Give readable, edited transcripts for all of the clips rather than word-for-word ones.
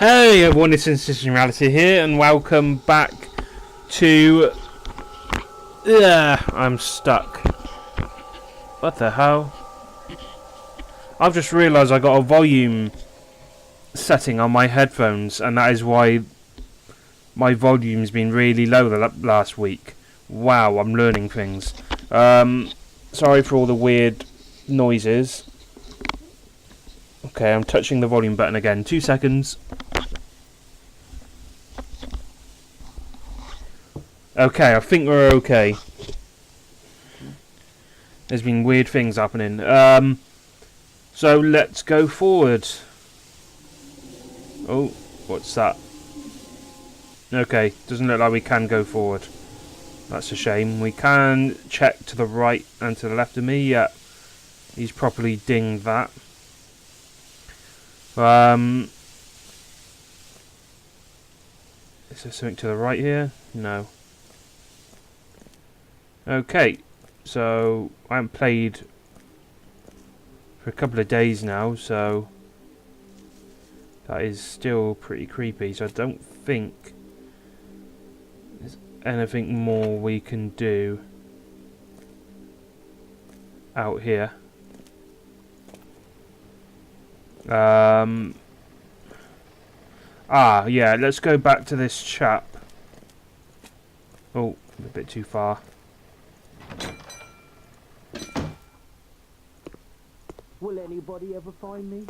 Hey everyone, it's Insistent Reality here, and welcome back to... I'm stuck. What the hell? I've just realised I got a volume setting on my headphones, and that is why my volume's been really low the last week. Wow, I'm learning things. Sorry for all the weird noises. Okay, I'm touching the volume button again. 2 seconds. Okay, I think we're okay. There's been weird things happening. So let's go forward. Oh, what's that? Okay, doesn't look like we can go forward. That's a shame. We can check to the right and to the left of me. Yeah, he's properly dinged that. Is there something to the right here? No. Okay, so I haven't played for a couple of days now, so that is still pretty creepy. So I don't think there's anything more we can do out here. Yeah, let's go back to this chap. Oh, a bit too far. Will anybody ever find me?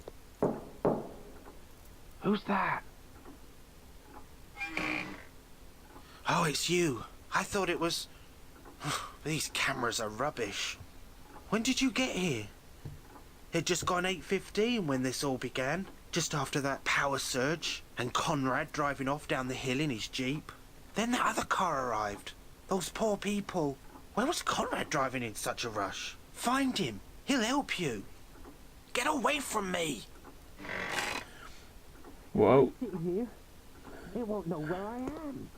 Who's that? Oh, it's you. I thought it was... These cameras are rubbish. When did you get here? It'd just gone 8:15 when this all began. Just after that power surge. And Conrad driving off down the hill in his Jeep. Then that other car arrived. Those poor people. Why was Conrad driving in such a rush? Find him. He'll help you. Get away from me! Whoa. Sitting here, it won't know where I am.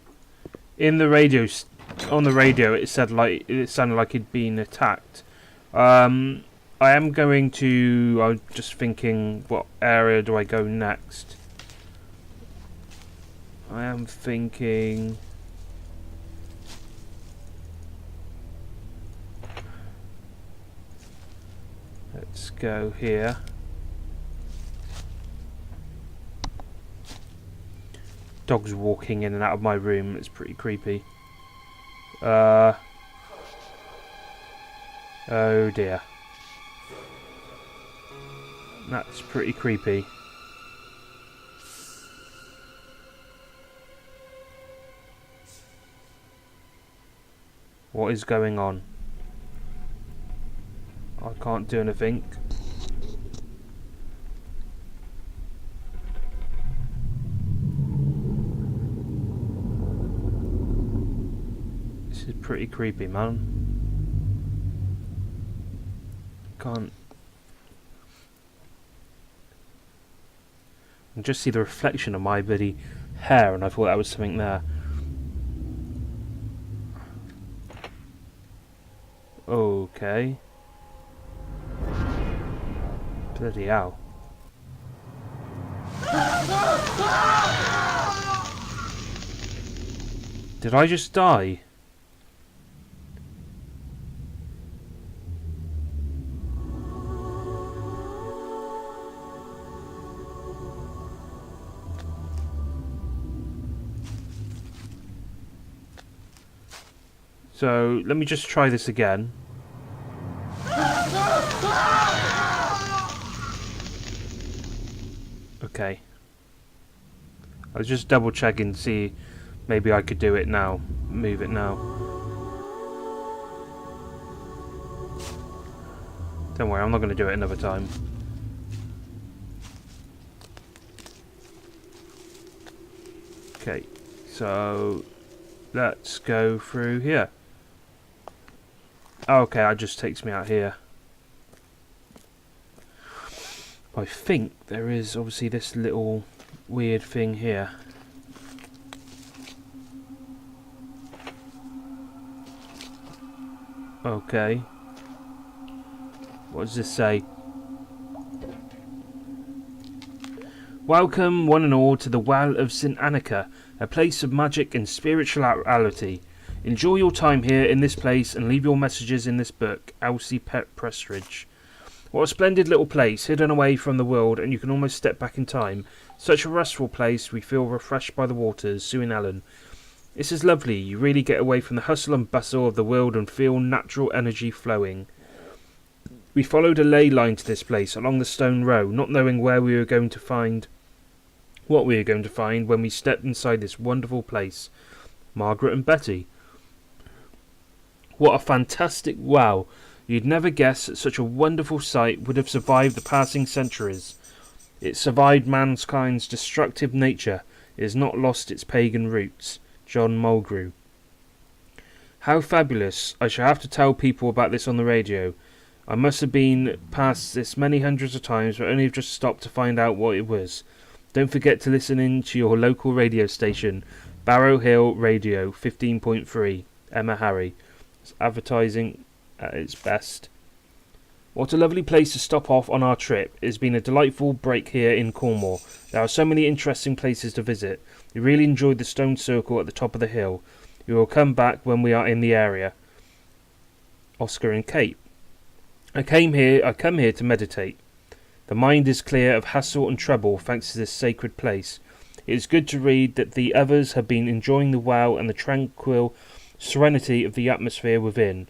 In the radio, on the radio, it sounded like he'd been attacked. I am going to. I'm just thinking, what area do I go next? I am thinking. Let's go here. Dog's walking in and out of my room. It's pretty creepy. Oh dear. That's pretty creepy. What is going on? I can't do anything. This is pretty creepy, man. Can't. I can just see the reflection of my bloody hair, and I thought that was something there. Okay. Bloody hell. Did I just die? So, let me just try this again. Okay. I was just double checking to see maybe I could do it now. Move it now. Don't worry, I'm not going to do it another time. Okay, so let's go through here. Okay, that just takes me out here. I think there is obviously this little weird thing here. Okay. What does this say? Welcome, one and all, to the Well of St. Annika, a place of magic and spirituality. Enjoy your time here in this place and leave your messages in this book, Elsie Prestridge. What a splendid little place, hidden away from the world, and you can almost step back in time. Such a restful place, we feel refreshed by the waters, Sue and Ellen. This is lovely, you really get away from the hustle and bustle of the world and feel natural energy flowing. We followed a ley line to this place, along the stone row, not knowing where we were going to find what we were going to find when we stepped inside this wonderful place. Margaret and Betty. What a fantastic wow! You'd never guess that such a wonderful sight would have survived the passing centuries. It survived mankind's destructive nature. It has not lost its pagan roots. John Mulgrew. How fabulous! I shall have to tell people about this on the radio. I must have been past this many hundreds of times, but only have just stopped to find out what it was. Don't forget to listen in to your local radio station, Barrow Hill Radio 15.3, Emma Harry. It's advertising at its best. What a lovely place to stop off on our trip. It has been a delightful break here in Cornwall. There are so many interesting places to visit. We really enjoyed the stone circle at the top of the hill. We will come back when we are in the area. Oscar and Kate. I come here to meditate. The mind is clear of hassle and trouble thanks to this sacred place. It is good to read that the others have been enjoying the wow and the tranquil serenity of the atmosphere within.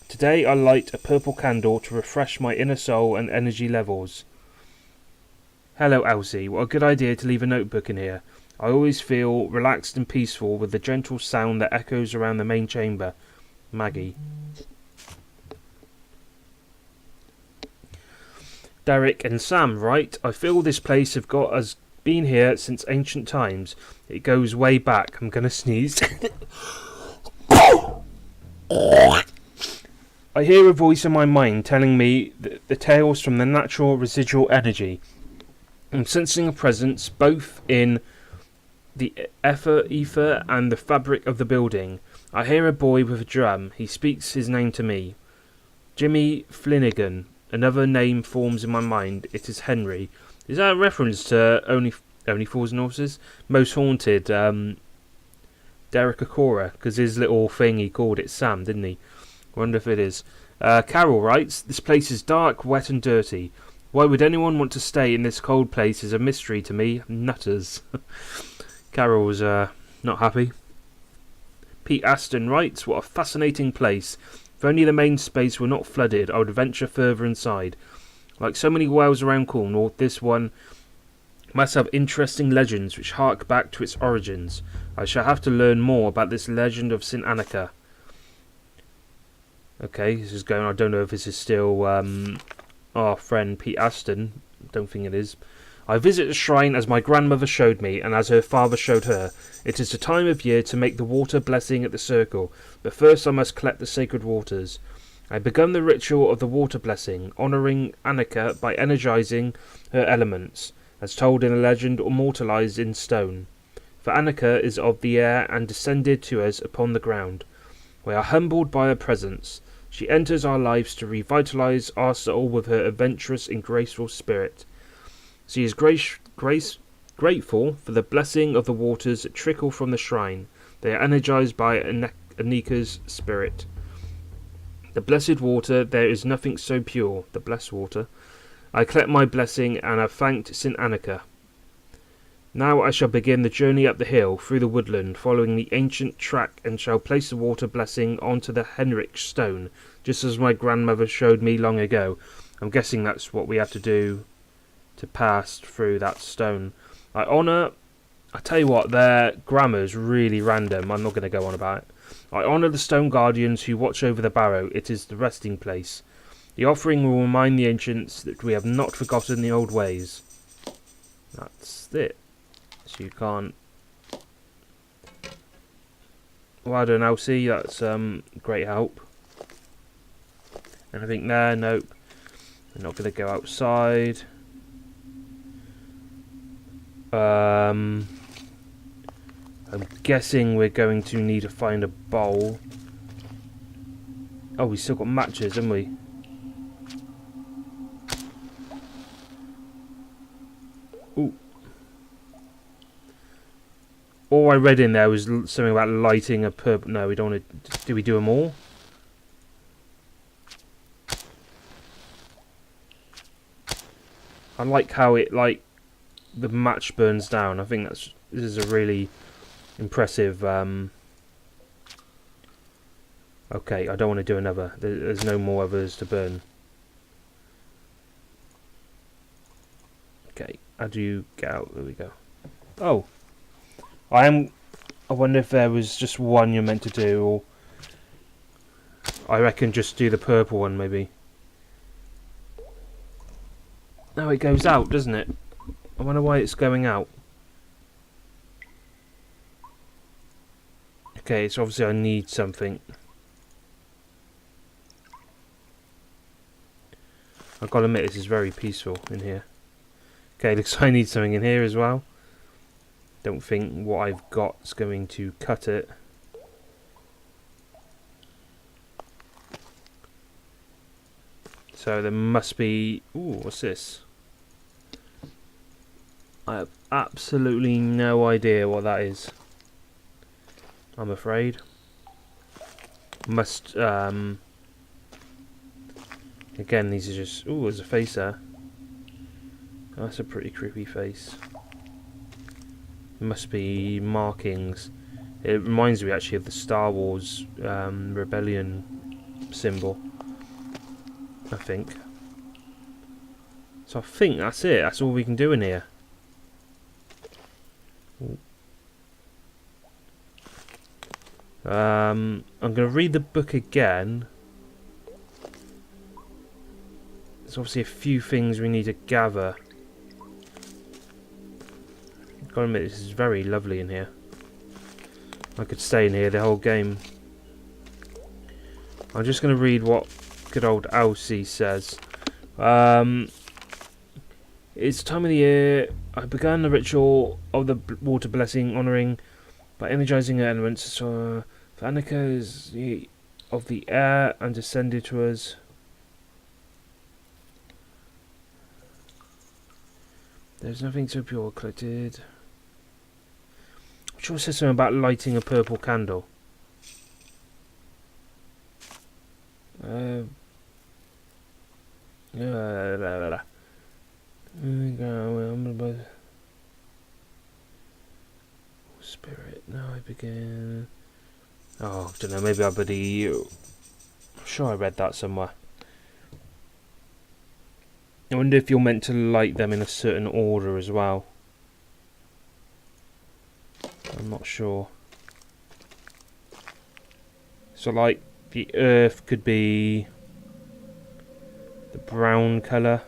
Today I light a purple candle to refresh my inner soul and energy levels. Hello Elsie, what a good idea to leave a notebook in here. I always feel relaxed and peaceful with the gentle sound that echoes around the main chamber. Maggie. Derek and Sam, right? I feel this place has been here since ancient times. It goes way back. I'm gonna sneeze. I hear a voice in my mind telling me the tales from the natural residual energy. I'm sensing a presence both in the ether and the fabric of the building. I hear a boy with a drum. He speaks his name to me. Jimmy Flanagan. Another name forms in my mind. It is Henry. Is that a reference to Only Fools and Horses? Most Haunted, Derek Acora, because his little thing he called it Sam, didn't he? Wonder if it is. Carol writes, this place is dark, wet and dirty. Why would anyone want to stay in this cold place is a mystery to me. Nutters. Carol's not happy. Pete Aston writes, what a fascinating place. If only the main space were not flooded, I would venture further inside. Like so many wells around Cornwall, this one must have interesting legends which hark back to its origins. I shall have to learn more about this legend of St. Annika. Okay, this is going. I don't know if this is still our friend Pete Aston. Don't think it is. I visit the shrine as my grandmother showed me, and as her father showed her. It is the time of year to make the water blessing at the circle, but first I must collect the sacred waters. I begun the ritual of the water blessing, honouring Annika by energizing her elements, as told in a legend immortalized in stone. For Annika is of the air and descended to us upon the ground. We are humbled by her presence. She enters our lives to revitalize our soul with her adventurous and graceful spirit. She is grateful for the blessing of the waters that trickle from the shrine. They are energized by Annika's spirit. The blessed water, there is nothing so pure. The blessed water. I collect my blessing and have thanked St. Annika. Now I shall begin the journey up the hill, through the woodland, following the ancient track, and shall place the water blessing onto the Henrich stone, just as my grandmother showed me long ago. I'm guessing that's what we have to do to pass through that stone. I tell you what, their grammar's really random. I'm not going to go on about it. I honour the stone guardians who watch over the Barrow. It is the resting place. The offering will remind the ancients that we have not forgotten the old ways. That's it. So you can't... Well done, Elsie. That's great help. Anything there? Nope. We're not going to go outside. I'm guessing we're going to need to find a bowl. Oh, we still got matches, haven't we? Ooh. all I read in there was something about lighting a purple. No, we don't want to. Do we do them all? I like how it the match burns down. I think this is a really impressive. Okay, I don't want to do another. There's no more others to burn. Okay, how do you get out? There we go. Oh, I wonder if there was just one you're meant to do, or I reckon just do the purple one maybe. No, it goes out, doesn't it? I wonder why it's going out. Okay, so obviously I need something. I've got to admit, this is very peaceful in here. Okay, looks like I need something in here as well. Don't think what I've got is going to cut it. So there must be... Ooh, what's this? I have absolutely no idea what that is. I'm afraid. Must... Again, these are just... Ooh, there's a face there. That's a pretty creepy face. Must be markings. It reminds me actually of the Star Wars Rebellion symbol. I think. So I think that's it. That's all we can do in here. I'm going to read the book again. There's obviously a few things we need to gather. I've got to admit, this is very lovely in here. I could stay in here the whole game. I'm just going to read what good old Elsie says. It's time of the year. I began the ritual of the water blessing, honouring by energizing the elements. So, Vanica is of the air and descended to us. There's nothing so pure collected. I'm sure it says something about lighting a purple candle. Spirit, now I begin. Oh, I don't know, maybe I bloody... I'm sure I read that somewhere. I wonder if you're meant to light them in a certain order as well. I'm not sure. So like the earth could be the brown colour.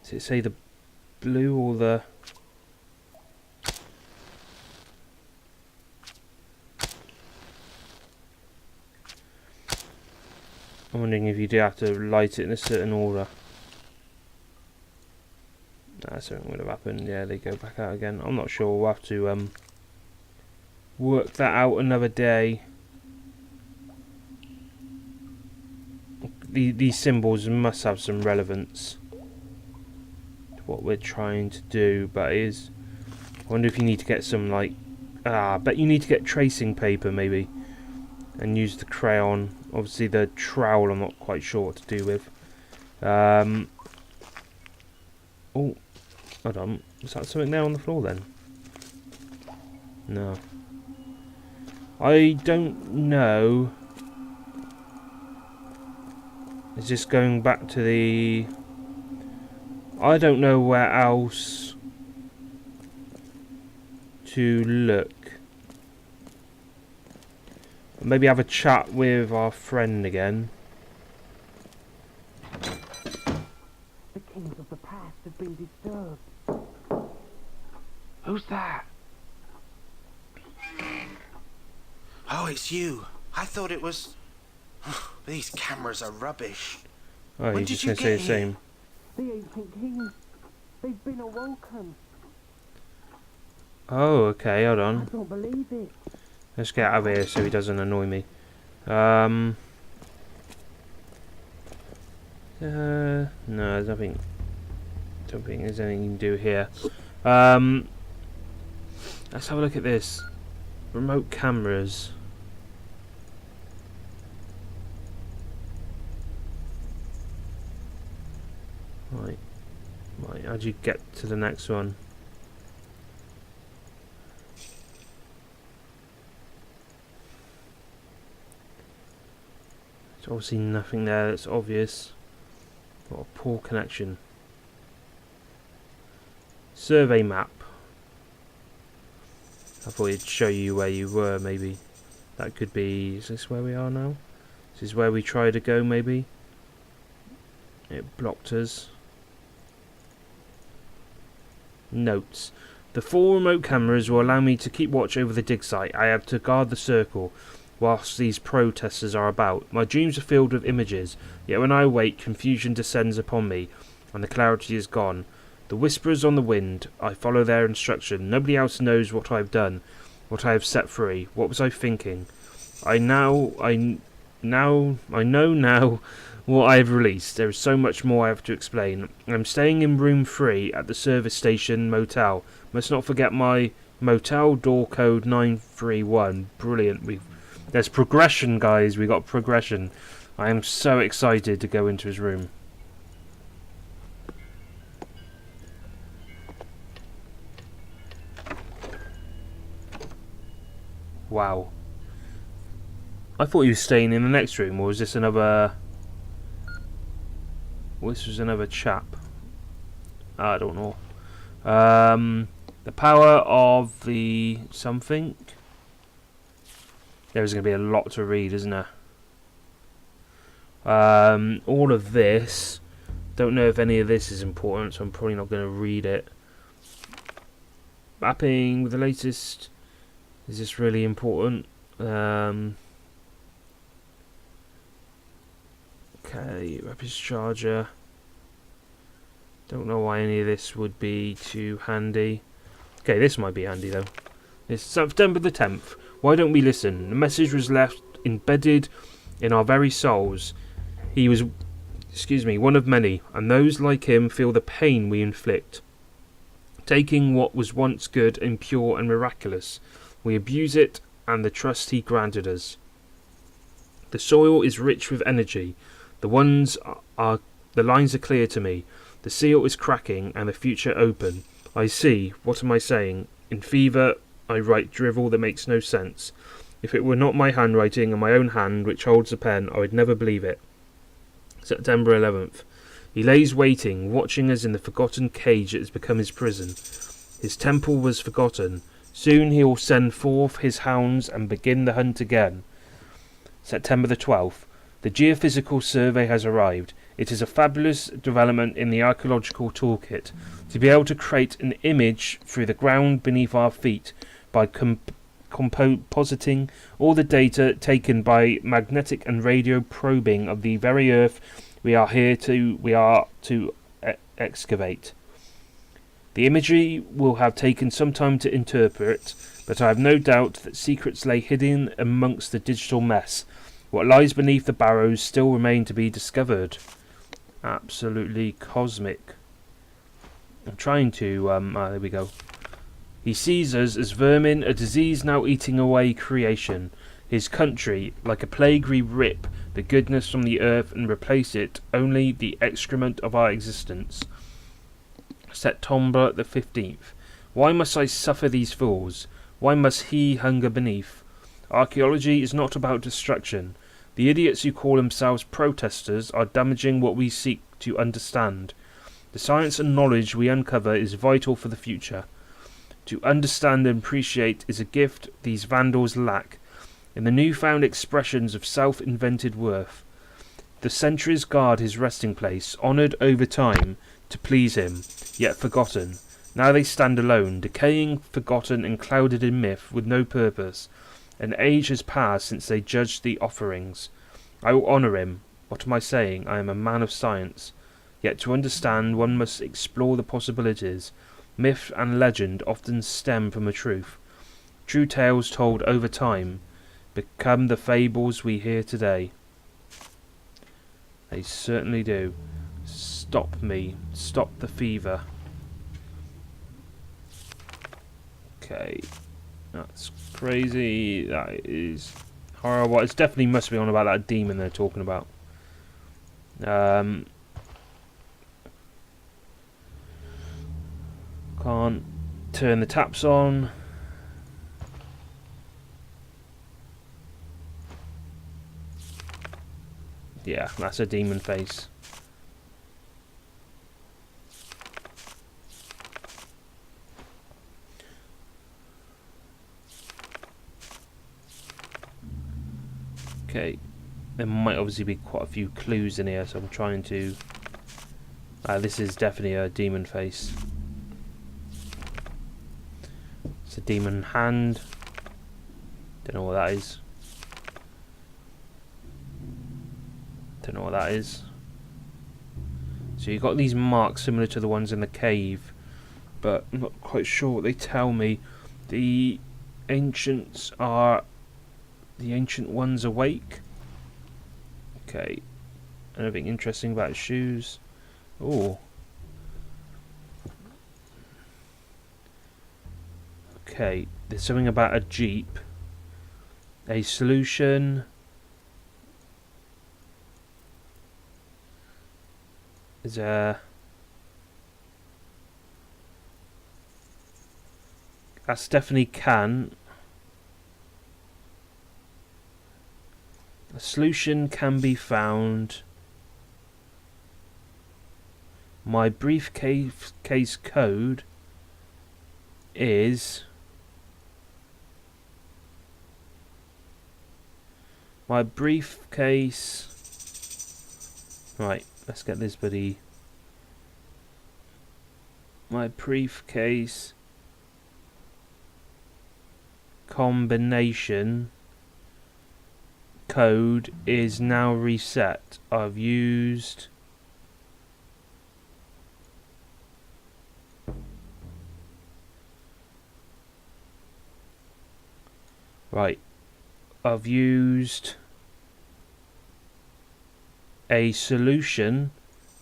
Does it say the blue or the... I'm wondering if you do have to light it in a certain order. Nah, something would have happened. Yeah, they go back out again. I'm not sure. We'll have to work that out another day. These symbols must have some relevance to what we're trying to do, but it is... I wonder if you need to get some, like... I bet you need to get tracing paper, maybe. And use the crayon. Obviously the trowel I'm not quite sure what to do with. Oh, hold on. Was that something there on the floor then? No. I don't know. Is this going back to the... I don't know where else to look. Maybe have a chat with our friend again. The kings of the past have been disturbed. Who's that? Oh, it's you. I thought it was... These cameras are rubbish. Oh, When you're did just you going to say get the same. The ancient kings. They've been awoken. Oh, okay, hold I on. don't believe it. Let's get out of here so he doesn't annoy me. No, there's nothing. Don't think there's anything you can do here. Let's have a look at this. Remote cameras. Right. Right, how'd you get to the next one? There's obviously nothing there that's obvious. What a poor connection. Survey map. I thought it'd show you where you were, maybe. That could be... Is this where we are now? This is where we tried to go, maybe? It blocked us. Notes. The 4 remote cameras will allow me to keep watch over the dig site. I have to guard the circle whilst these protesters are about. My dreams are filled with images, yet when I awake, confusion descends upon me, and the clarity is gone. The whisperers on the wind, I follow their instruction. Nobody else knows what I have done, what I have set free. What was I thinking? I know now what I have released. There is so much more I have to explain. I'm staying in room 3 at the service station motel. Must not forget my motel door code 931. Brilliant. There's progression, guys. We got progression. I am so excited to go into his room. Wow. I thought he was staying in the next room, or was this another... Well, this was another chap. I don't know. The power of the something. There's going to be a lot to read, isn't there? All of this. Don't know if any of this is important, so I'm probably not going to read it. Mapping with the latest. Is this really important? Okay, rapid charger. Don't know why any of this would be too handy. Okay, this might be handy though. It's September the 10th. Why don't we listen? The message was left embedded in our very souls. He was, one of many, and those like him feel the pain we inflict. Taking what was once good and pure and miraculous, we abuse it and the trust he granted us. The soil is rich with energy. The lines are clear to me. The seal is cracking and the future open. I see. What am I saying? In fever, I write drivel that makes no sense. If it were not my handwriting and my own hand which holds the pen, I would never believe it. September 11th. He lays waiting, watching us in the forgotten cage that has become his prison. His temple was forgotten. Soon he will send forth his hounds and begin the hunt again. September the 12th. The geophysical survey has arrived. It is a fabulous development in the archaeological toolkit. To be able to create an image through the ground beneath our feet by compositing all the data taken by magnetic and radio probing of the very earth we are to excavate. The imagery will have taken some time to interpret, but I have no doubt that secrets lay hidden amongst the digital mess. What lies beneath the barrows still remain to be discovered. Absolutely cosmic. I'm trying to... there we go. He sees us as vermin, a disease now eating away creation. His country, like a plague, we rip the goodness from the earth and replace it only the excrement of our existence. September the 15th. Why must I suffer these fools? Why must he hunger beneath? Archaeology is not about destruction. The idiots who call themselves protesters are damaging what we seek to understand. The science and knowledge we uncover is vital for the future. To understand and appreciate is a gift these vandals lack. In the newfound expressions of self-invented worth, the centuries guard his resting place, honoured over time to please him, yet forgotten. Now they stand alone, decaying, forgotten and clouded in myth, with no purpose. An age has passed since they judged the offerings. I will honour him. What am I saying? I am a man of science. Yet to understand one must explore the possibilities. Myth and legend often stem from a truth. True tales told over time become the fables we hear today. They certainly do. stop me. Stop the fever. Okay. That's crazy. That is horrible. It's definitely must be on about that demon they're talking about. Can't turn the taps on. Yeah, that's a demon face. Okay, there might obviously be quite a few clues in here, so I'm trying to... this is definitely a demon face. It's a demon hand. Don't know what that is. Don't know what that is. So you've got these marks similar to the ones in the cave, but I'm not quite sure what they tell me. The ancients are... The ancient ones awake. Okay. Anything interesting about his shoes? Oh. Okay. There's something about a jeep. A solution. Is a... That's definitely can. A solution can be found. My briefcase code is... My briefcase... Right, let's get this buddy. My briefcase combination code is now reset. I've used I've used a solution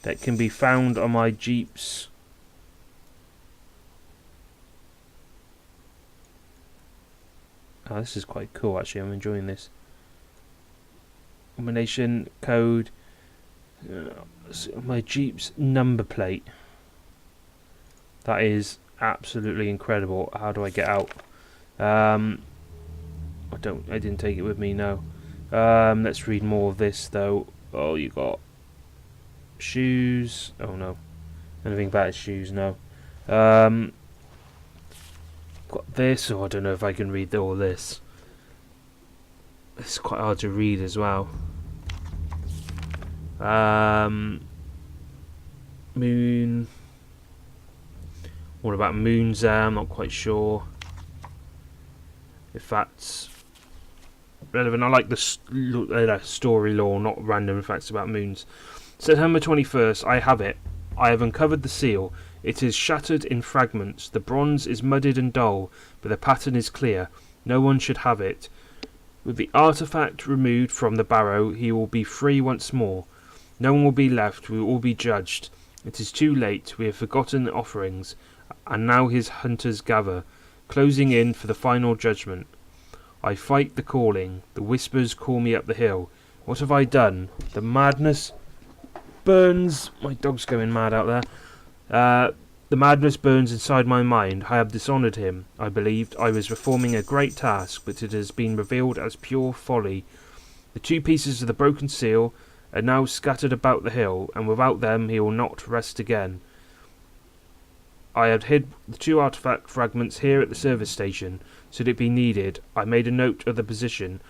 that can be found on my Jeep's this is quite cool actually. I'm enjoying this. Combination code, my Jeep's number plate. That is absolutely incredible. How do I get out? I didn't take it with me. No. Let's read more of this though. Oh, you got shoes. Oh no. Anything about his shoes? No. Got this. Oh, I don't know if I can read all this. It's quite hard to read as well. Moon. What about moons there? I'm not quite sure if that's relevant. I like the story lore, not random facts about moons. September 21st. I have it. I have uncovered the seal. It is shattered in fragments. The bronze is mudded and dull, but the pattern is clear. No one should have it. With the artifact removed from the Barrow, he will be free once more. No one will be left. We will all be judged. It is too late. We have forgotten the offerings, and now his hunters gather, closing in for the final judgment. I fight the calling. The whispers call me up the hill. What have I done? The madness burns. My dog's going mad out there. The madness burns inside my mind. I have dishonoured him. I believed I was performing a great task, but it has been revealed as pure folly. The 2 pieces of the broken seal are now scattered about the hill, and without them he will not rest again. I had hid the 2 artifact fragments here at the service station. Should it be needed, I made a note of the position.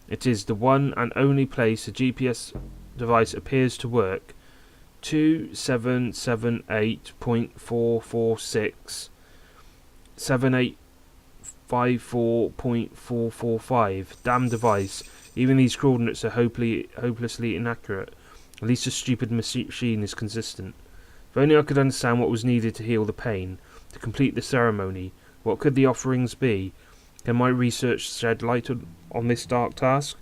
It is the one and only place the GPS device appears to work. 2778.446 7854.445. Damn device. Even these coordinates are hopelessly inaccurate. At least a stupid machine is consistent. If only I could understand what was needed to heal the pain, to complete the ceremony. What could the offerings be? Can my research shed light on this dark task?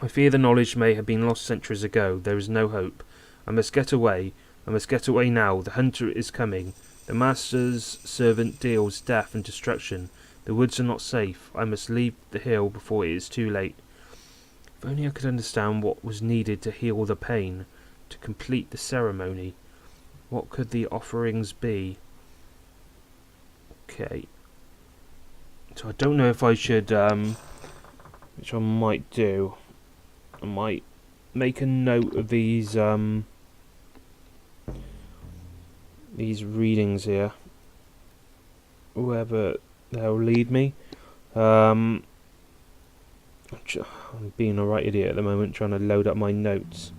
I fear the knowledge may have been lost centuries ago. There is no hope. I must get away. I must get away now. The hunter is coming. The master's servant deals death and destruction. The woods are not safe. I must leave the hill before it is too late. If only I could understand what was needed to heal the pain, to complete the ceremony. What could the offerings be? Okay. So I don't know if I should, which I might do. I might make a note of these readings here. Whoever they'll lead me. I'm being a right idiot at the moment, trying to load up my notes.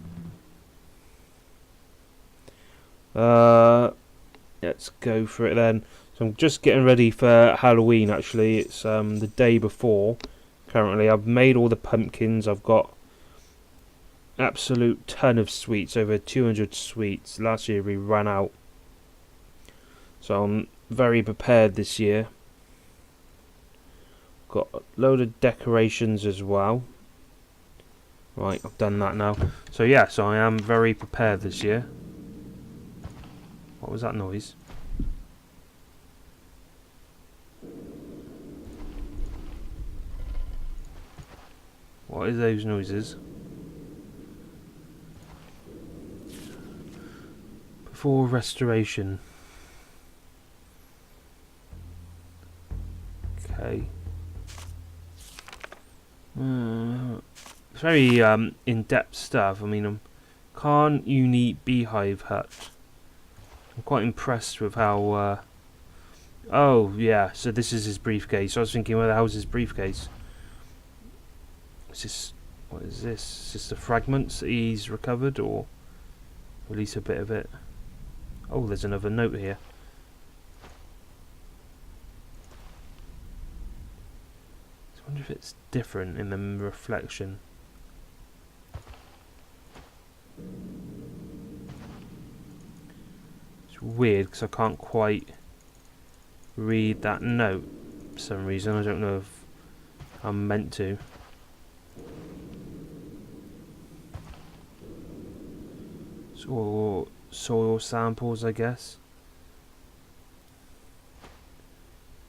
Let's go for it then. So I'm just getting ready for Halloween. Actually, it's the day before. Currently, I've made all the pumpkins. I've got absolute ton of sweets, over 200 sweets. Last year we ran out, so I'm very prepared this year. Got a load of decorations as well. Right, I've done that now. So yeah, so I am very prepared this year. What was that noise? What is those noises? Before restoration. Okay. It's very in-depth stuff. I mean, can't you need beehive hut? I'm quite impressed with how. Oh yeah, so this is his briefcase. I was thinking, where the hell's his briefcase? Is this? What is this? Is this the fragments that he's recovered, or at least a bit of it? Oh, there's another note here. I wonder if it's different in the reflection. It's weird because I can't quite read that note for some reason. I don't know if I'm meant to. So, soil samples, I guess.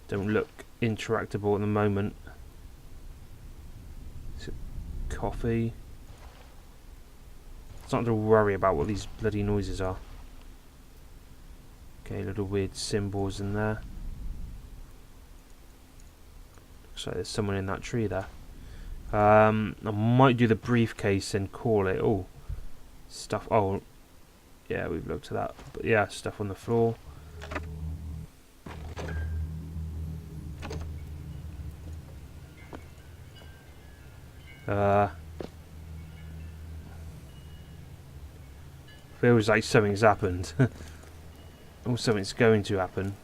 Don't look interactable at the moment. Is it coffee? It's not to worry about what these bloody noises are. Okay, little weird symbols in there. Looks like there's someone in that tree there. I might do the briefcase and call it. Oh, stuff. Oh, yeah, we've looked at that. But yeah, stuff on the floor. Feels like something's happened. Or something's going to happen.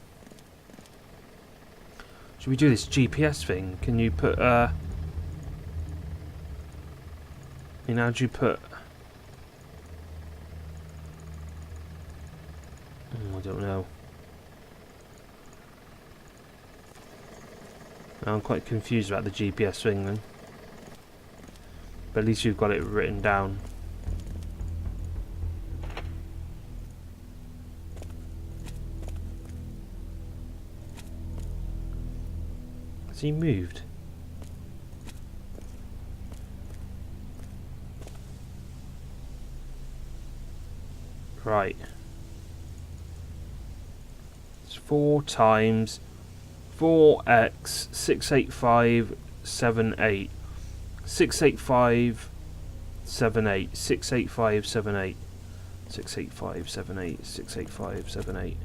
Should we do this GPS thing? Can you put, how do you put... I don't know. I'm quite confused about the GPS thing then. But at least you've got it written down. Has he moved? Right. It's 4 times 4x 68578. 68578. 68578. 68578. 68578.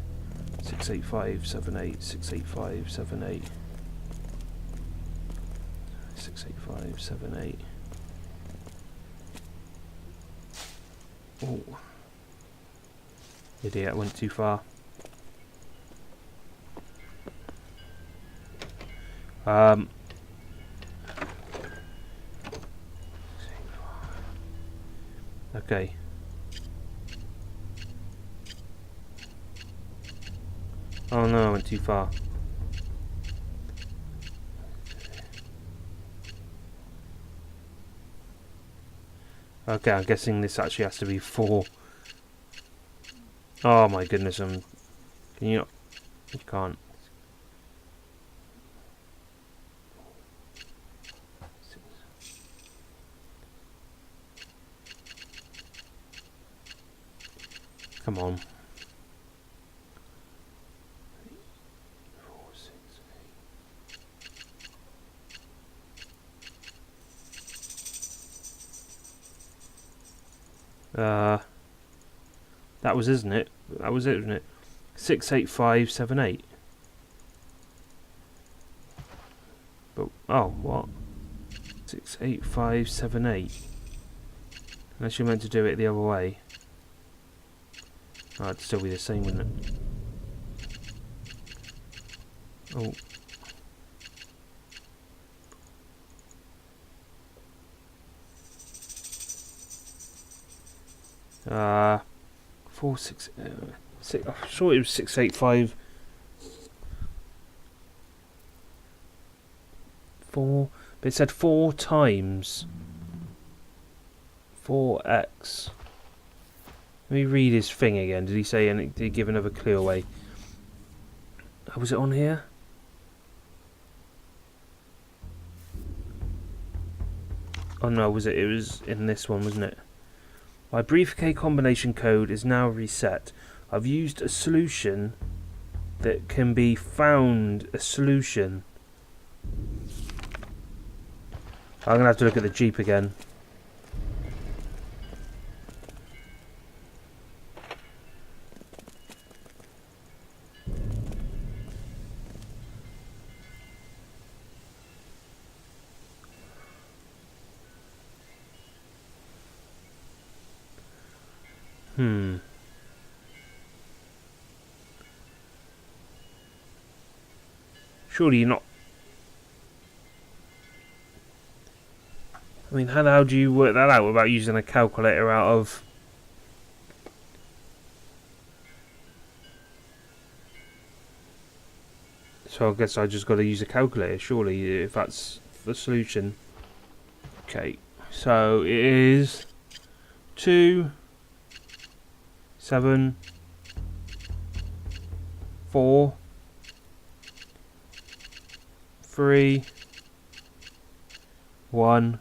68578. 68578. 68578. Oh. Idiot, went too far. Okay. Oh no, I went too far. Okay, I'm guessing this actually has to be 4. Oh my goodness, can you not? You can't. Come on. 4, 6, 8. That was, isn't it? That was it, wasn't it? 68578. But oh, what? 68578. Unless you're meant to do it the other way. Oh, it'd still be the same, wouldn't it? Oh. 4, 6, 6. I thought it was 685. 4, but it said 4 times 4x. Let me read his thing again. Did he say anything? Did he give another clue away? Oh, was it on here? Oh no, was it? It was in this one, wasn't it? My briefcase combination code is now reset. I've used a solution that can be found. A solution. I'm going to have to look at the Jeep again. Surely you're not. I mean, how do you work that out without using a calculator out of... So I guess I just got to use a calculator, surely, if that's the solution. Okay, so it is 2, 7, 4, 3, 1.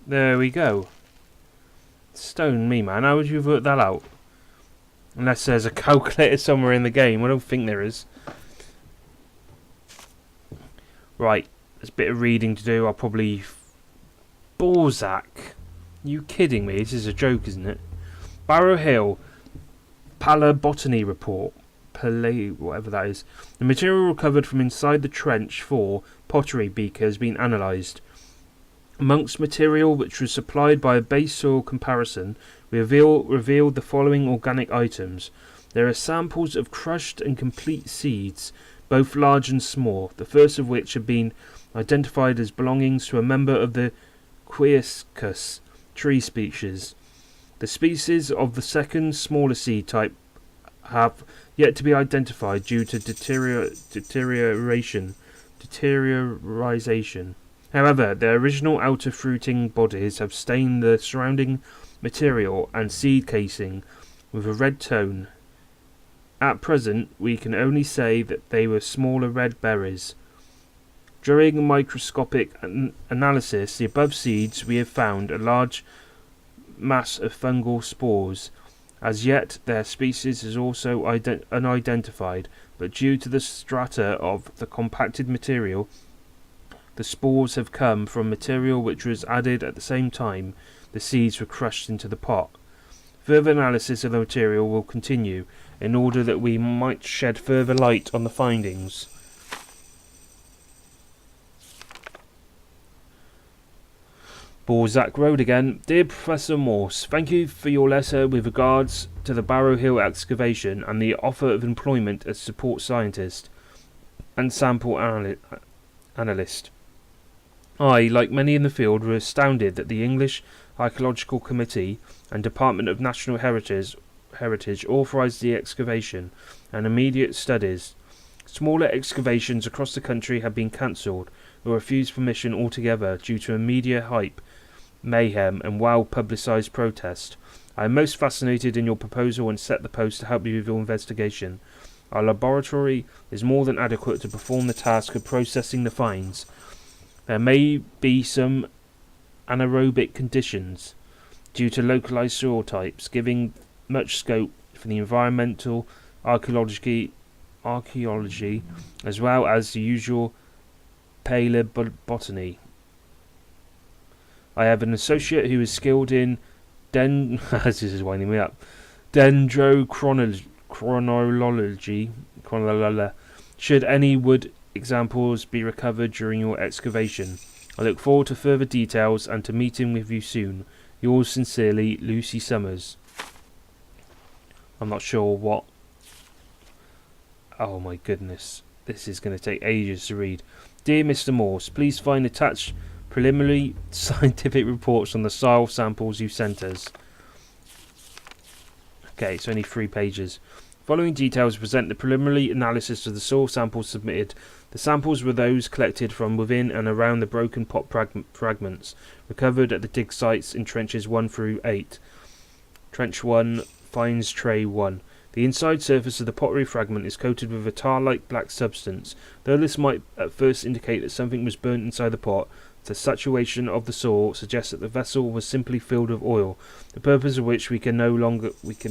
There we go. Stone me, man. How would you have worked that out? Unless there's a calculator somewhere in the game. I don't think there is. Right. There's a bit of reading to do. I'll probably... Balzac. You kidding me? This is a joke, isn't it? Barrow Hill. Palabotany report. Whatever that is. The material recovered from inside the trench for pottery beaker has been analysed. Amongst material which was supplied by a base soil comparison, we revealed the following organic items. There are samples of crushed and complete seeds, both large and small, the first of which have been identified as belonging to a member of the Quercus tree species. The species of the second, smaller seed type have yet to be identified due to deterioration. However, their original outer fruiting bodies have stained the surrounding material and seed casing with a red tone. At present, we can only say that they were smaller red berries. During microscopic analysis, the above seeds we have found a large mass of fungal spores. As yet, their species is also unidentified, but due to the strata of the compacted material, the spores have come from material which was added at the same time the seeds were crushed into the pot. Further analysis of the material will continue in order that we might shed further light on the findings. Balzac Road again. Dear Professor Morse, thank you for your letter with regards to the Barrow Hill excavation and the offer of employment as support scientist and sample analyst. I, like many in the field, were astounded that the English Archaeological Committee and Department of National Heritage authorised the excavation and immediate studies. Smaller excavations across the country have been cancelled or refused permission altogether due to media hype, mayhem and well-publicised protest. I am most fascinated in your proposal and set the post to help you with your investigation. Our laboratory is more than adequate to perform the task of processing the finds. There may be some anaerobic conditions due to localized soil types, giving much scope for the environmental archaeology as well as the usual paleobotany. I have an associate who is skilled in this is winding me up. Dendrochronology. Should any wood examples be recovered during your excavation, I look forward to further details and to meeting with you soon. Yours sincerely, Lucy Summers. I'm not sure what. Oh my goodness. This is going to take ages to read. Dear Mr. Morse, please find attached preliminary scientific reports on the soil samples you sent us. Okay, it's only 3 pages. Following details present the preliminary analysis of the soil samples submitted. The samples were those collected from within and around the broken pot fragments recovered at the dig sites in trenches 1 through 8. Trench 1, finds tray 1. The inside surface of the pottery fragment is coated with a tar-like black substance. Though this might at first indicate that something was burnt inside the pot, the saturation of the soil suggests that the vessel was simply filled with oil, the purpose of which we can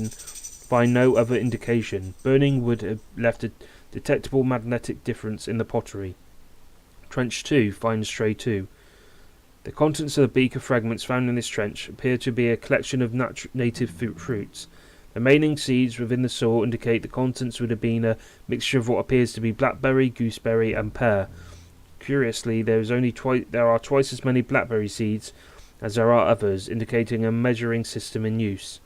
find no other indication. Burning would have left a detectable magnetic difference in the pottery. Trench 2 finds tray 2. The contents of the beaker fragments found in this trench appear to be a collection of native fruits. The remaining seeds within the soil indicate the contents would have been a mixture of what appears to be blackberry, gooseberry and pear. Curiously, there are twice as many blackberry seeds as there are others, indicating a measuring system in use.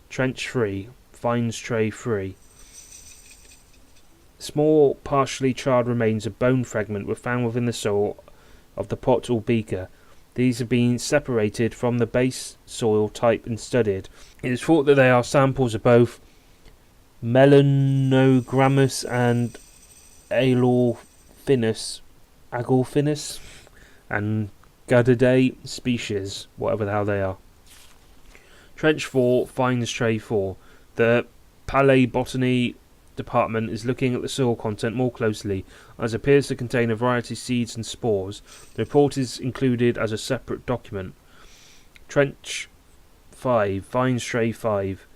Trench 3 finds tray 3. Small, partially charred remains of bone fragment were found within the soil of the pot or beaker. These have been separated from the base soil type and studied. It is thought that they are samples of both Melanogrammus and Agorphinus and Gadidae species, whatever the hell they are. Trench 4 finds tray 4. The paleobotany department is looking at the soil content more closely, as it appears to contain a variety of seeds and spores. The report is included as a separate document. Trench 5 finds tray 5.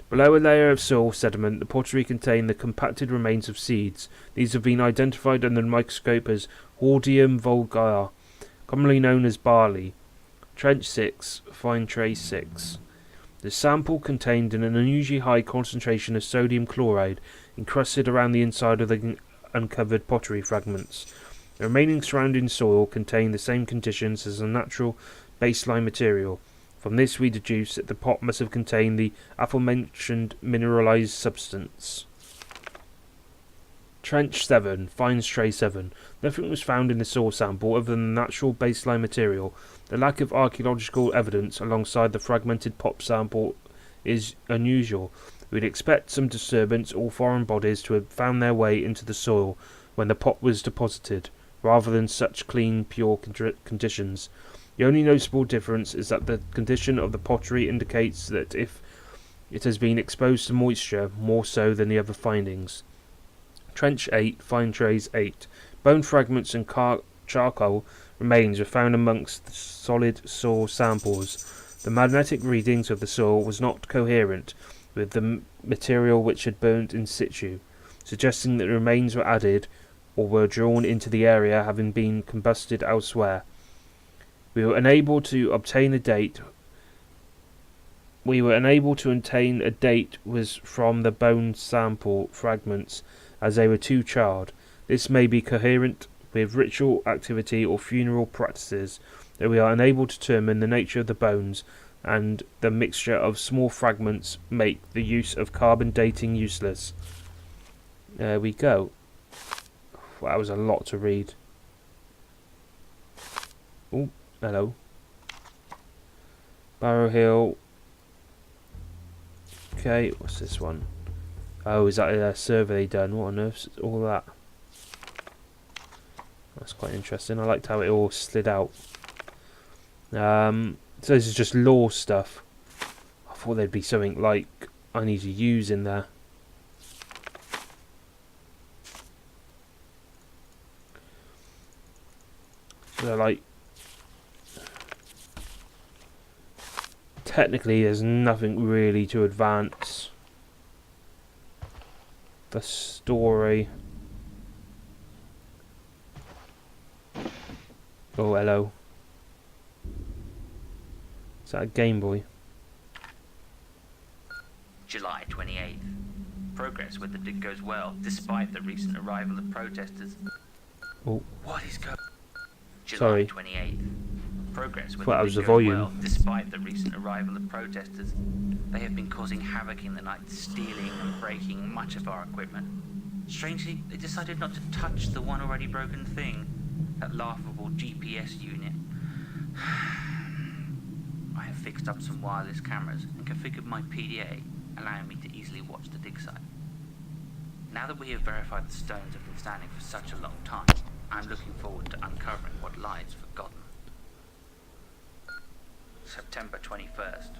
Below a layer of soil sediment, the pottery contained the compacted remains of seeds. These have been identified under the microscope as Hordeum vulgare, commonly known as barley. Trench 6 finds tray 6. The sample contained an unusually high concentration of sodium chloride encrusted around the inside of the uncovered pottery fragments. The remaining surrounding soil contained the same conditions as the natural baseline material. From this we deduce that the pot must have contained the aforementioned mineralized substance. Trench 7 finds tray 7. Nothing was found in the soil sample other than the natural baseline material. The lack of archaeological evidence alongside the fragmented pot sample is unusual. We'd expect some disturbance or foreign bodies to have found their way into the soil when the pot was deposited, rather than such clean, pure conditions. The only noticeable difference is that the condition of the pottery indicates that if it has been exposed to moisture, more so than the other findings. Trench 8 finds trays 8. Bone fragments and charcoal remains were found amongst the solid soil samples. The magnetic readings of the soil was not coherent with the material which had burnt in situ, suggesting that the remains were added or were drawn into the area having been combusted elsewhere. We were unable to obtain a date was from the bone sample fragments, as they were too charred. This may be coherent with ritual activity or funeral practices, though we are unable to determine the nature of the bones, and the mixture of small fragments make the use of carbon dating useless. There we go. Well, that was a lot to read. Oh, hello. Barrow Hill. Okay, what's this one? Oh, is that a survey done? What on earth's all that? That's quite interesting. I liked how it all slid out. So this is just law stuff. thought there'd be something like I need to use in there. So like, technically there's nothing really to advance the story. Oh, hello. Is that a Game Boy? July 28th. Progress with the dig goes well, despite the recent arrival of protesters. Oh, What is going? July sorry. 28th. Progress with Thought that the was dig the goes volume. well, despite the recent arrival of protesters. They have been causing havoc in the night, stealing and breaking much of our equipment. Strangely, they decided not to touch the one already broken thing, that laughable GPS unit. I have fixed up some wireless cameras and configured my PDA, allowing me to easily watch the dig site. Now that we have verified the stones have been standing for such a long time, I'm looking forward to uncovering what lies forgotten. September 21st.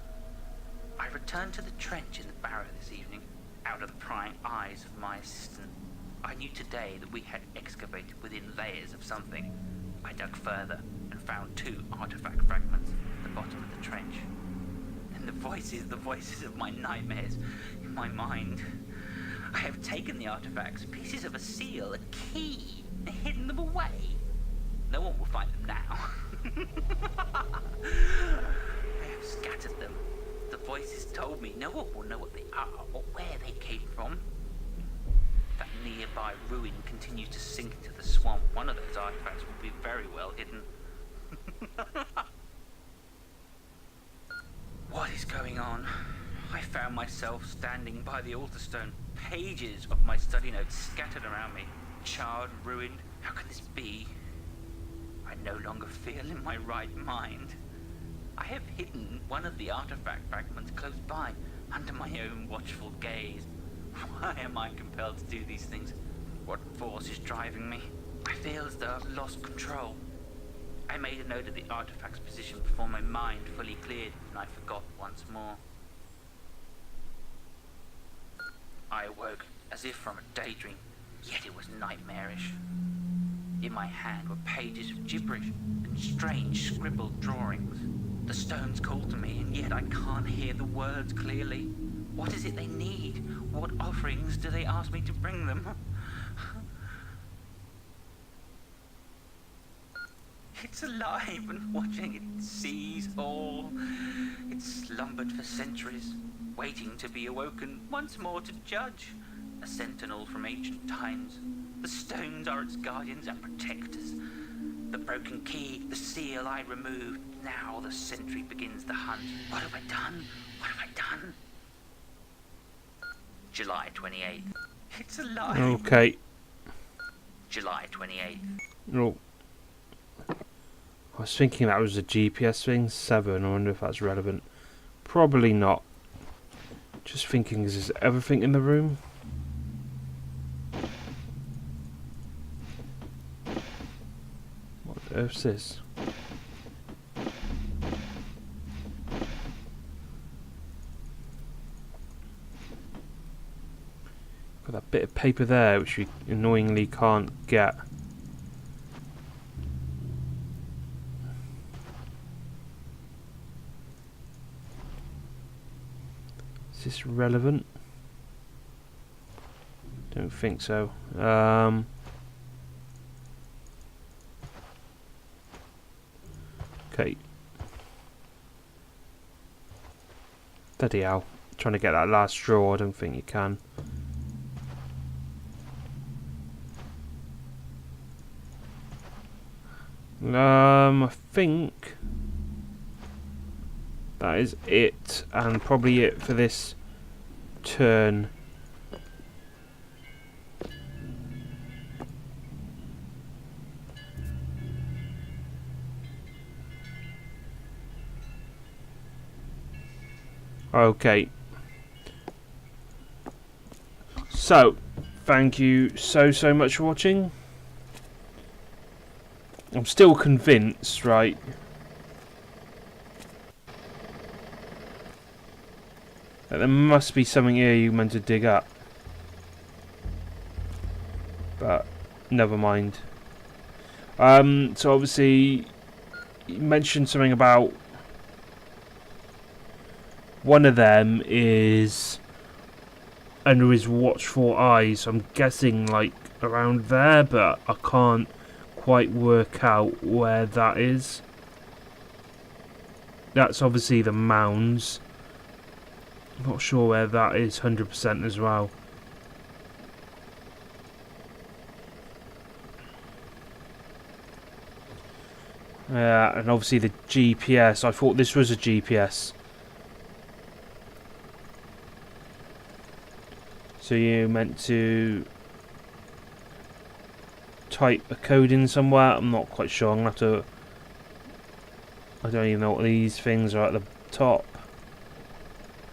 I returned to the trench in the Barrow this evening, out of the prying eyes of my assistant. I knew today that we had excavated within layers of something. I dug further and found 2 artifact fragments at the bottom of the trench. And the voices of my nightmares in my mind. I have taken the artifacts, pieces of a seal, a key, and hidden them away. No one will find them now. I have scattered them. The voices told me no one will know what they are or where they came from. That nearby ruin continues to sink into the swamp. One of those artifacts will be very well hidden. What is going on? I found myself standing by the altar stone. Pages of my study notes scattered around me. Charred, ruined. How can this be? I no longer feel in my right mind. I have hidden one of the artifact fragments close by, under my own watchful gaze. Why am I compelled to do these things? What force is driving me? I feel as though I've lost control. I made a note of the artifact's position before my mind fully cleared, and I forgot once more. I awoke as if from a daydream, yet it was nightmarish. In my hand were pages of gibberish and strange scribbled drawings. The stones call to me, and yet I can't hear the words clearly. What is it they need? What offerings do they ask me to bring them? It's alive and watching. It sees all. It slumbered for centuries, waiting to be awoken once more to judge. A sentinel from ancient times. The stones are its guardians and protectors. The broken key, the seal I removed. Now the sentry begins the hunt. What have I done? What have I done? July 28th. It's alive. Okay. July 28th. Oh. I was thinking that was a GPS thing. 7. I wonder if that's relevant. Probably not. Just thinking, is there everything in the room? What the earth's this? Got that bit of paper there which we annoyingly can't get. Is this relevant? Don't think so. Okay. Bloody hell. Trying to get that last straw, I don't think you can. I think that is it, and probably it for this turn. Okay. So, thank you so much for watching. I'm still convinced, right? There must be something here you meant to dig up. But never mind. So obviously you mentioned something about one of them is under his watchful eyes. I'm guessing like around there, but I can't quite work out where that is. That's obviously the mounds. I'm not sure where that is 100% as well. Yeah, and obviously the GPS. I thought this was a GPS. So you meant to type a code in somewhere? I'm not quite sure. I'm gonna have to. I don't even know what these things are at the top.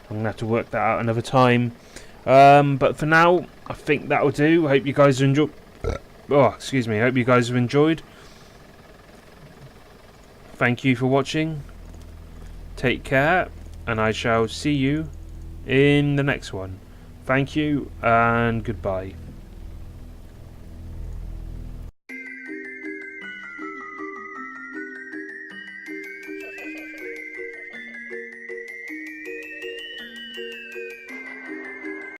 I'm gonna have to work that out another time. But for now, I think that'll do. I hope you guys enjoyed. Oh, excuse me. I hope you guys have enjoyed. Thank you for watching. Take care, and I shall see you in the next one. Thank you, and goodbye.